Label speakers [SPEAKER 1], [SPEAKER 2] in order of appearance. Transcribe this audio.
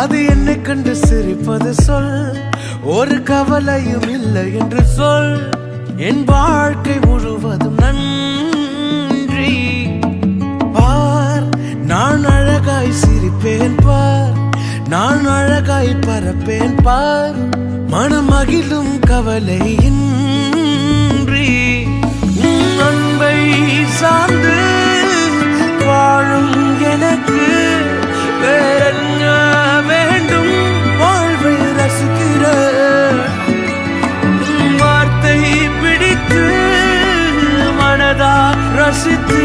[SPEAKER 1] அது என்னை கண்டு சிரிப்பது சொல், ஒரு கவலையும் இல்லை என்று சொல். என் வாழ்க்கை முழுவதும் நன்றி. பார், நான் அழகாய் சிரிப்பேன் பார், நான் அழகாய் பறப்பேன் பார், மனமகிழும் கவலையின்றி. அன்பை சார்ந்து வாழும் எனக்கு வேறென்ன வேண்டும்? வாழ்வை ரசிக்கிற வார்த்தை பிடித்து மனதா ரசித்து